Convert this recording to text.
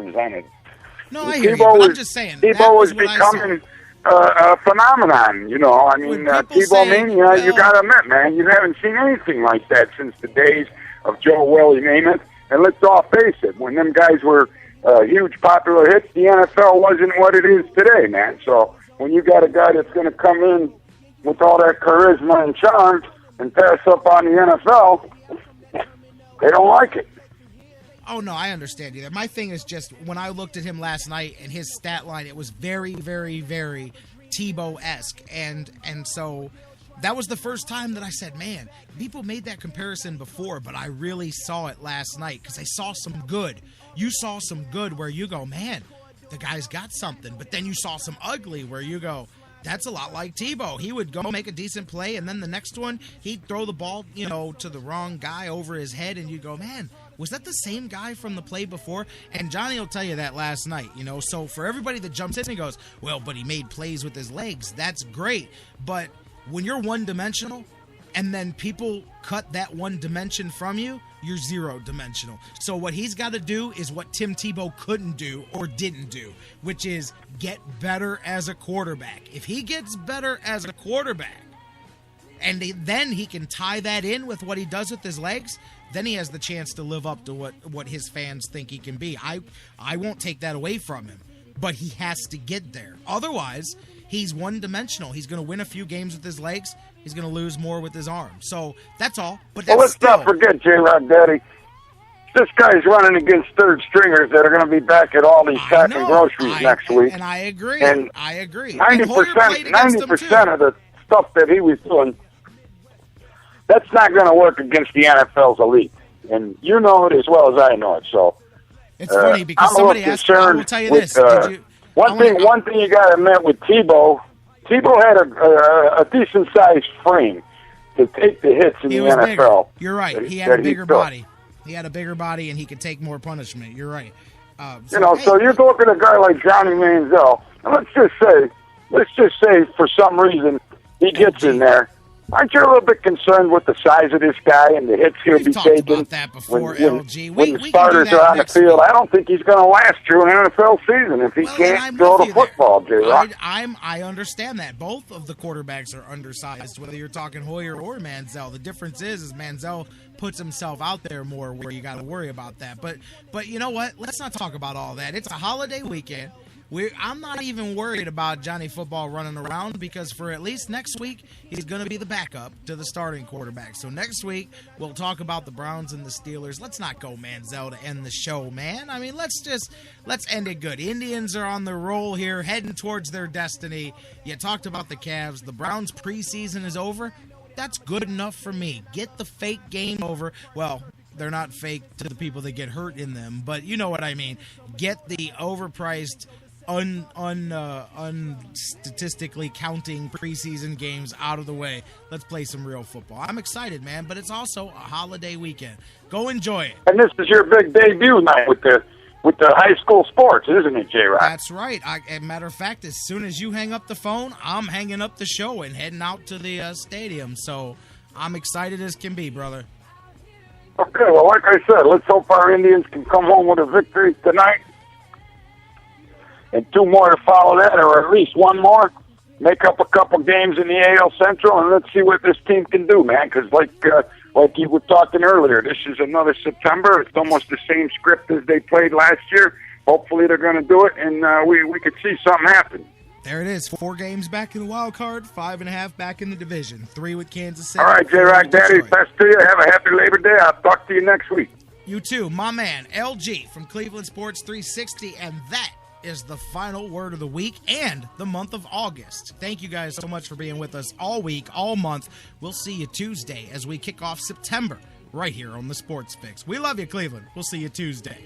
presented. No, I hear you, but I'm just saying. Tebow was becoming a phenomenon, you know. I mean, Tebow mania, you got to admit, man, you haven't seen anything like that since the days of Joe Willie Namath. And let's all face it, when them guys were huge popular hits, the NFL wasn't what it is today, man. So when you got a guy that's going to come in with all that charisma and charm and pass up on the NFL, they don't like it. Oh, no, I understand you there. My thing is just when I looked at him last night and his stat line, it was very, very, very Tebow-esque. And so that was the first time that I said, man, people made that comparison before, but I really saw it last night because I saw some good. You saw some good where you go, man, the guy's got something. But then you saw some ugly where you go, that's a lot like Tebow. He would go make a decent play, and then the next one, he'd throw the ball, you know, to the wrong guy over his head, and you go, man, was that the same guy from the play before? And Johnny will tell you that last night, you know. So for everybody that jumps in and goes, well, but he made plays with his legs, that's great. But when you're one-dimensional and then people cut that one dimension from you, you're zero-dimensional. So what he's got to do is what Tim Tebow couldn't do or didn't do, which is get better as a quarterback. If he gets better as a quarterback, and then he can tie that in with what he does with his legs, then he has the chance to live up to what his fans think he can be. I won't take that away from him, but he has to get there. Otherwise, he's one-dimensional. He's going to win a few games with his legs. He's going to lose more with his arm. So that's all. But that's let's not forget, J-Rocc, Daddy. This guy's running against third stringers that are going to be back at all these packing groceries next week. And I agree. And I agree. 90% of the stuff that he was doing, that's not going to work against the NFL's elite. And you know it as well as I know it. So it's funny because somebody asked me, I will tell you this. One thing you got to admit with Tebow had a decent-sized frame to take the hits in the NFL. Bigger. You're right. He had a bigger body. He had a bigger body, and he could take more punishment. You're right. So you're looking at a guy like Johnny Manziel, and let's just say for some reason he gets in there. Aren't you a little bit concerned with the size of this guy and the hits he'll be taking? About that before, LG. When the starters are on the field, I don't think he's going to last through an NFL season if he can't throw the football, J-Rocc. I understand that. Both of the quarterbacks are undersized, whether you're talking Hoyer or Manziel. The difference is Manziel puts himself out there more where you got to worry about that. But you know what? Let's not talk about all that. It's a holiday weekend. I'm not even worried about Johnny Football running around because for at least next week, he's going to be the backup to the starting quarterback. So next week, we'll talk about the Browns and the Steelers. Let's not go Manziel to end the show, man. I mean, let's end it good. Indians are on the roll here, heading towards their destiny. You talked about the Cavs. The Browns preseason is over. That's good enough for me. Get the fake game over. Well, they're not fake to the people that get hurt in them, but you know what I mean. Get the overpriced unstatistically counting preseason games out of the way. Let's play some real football. I'm excited, man, but it's also a holiday weekend. Go enjoy it. And this is your big debut night with the high school sports, isn't it, J-Rocc? That's right. As a matter of fact, as soon as you hang up the phone, I'm hanging up the show and heading out to the stadium. So I'm excited as can be, brother. Okay, well, like I said, let's hope our Indians can come home with a victory tonight. And two more to follow that, or at least one more. Make up a couple games in the AL Central, and let's see what this team can do, man. Because like you were talking earlier, this is another September. It's almost the same script as they played last year. Hopefully they're going to do it, and we could see something happen. There it is. 4 games back in the wild card, 5.5 back in the division. 3 with Kansas City. All right, J-Rocc, Daddy, best to you. Have a happy Labor Day. I'll talk to you next week. You too. My man, LG from Cleveland Sports 360, and that is the final word of the week and the month of August. Thank you guys so much for being with us all week, all month. We'll see you Tuesday as we kick off September right here on the Sports Fix. We love you, Cleveland. We'll see you Tuesday.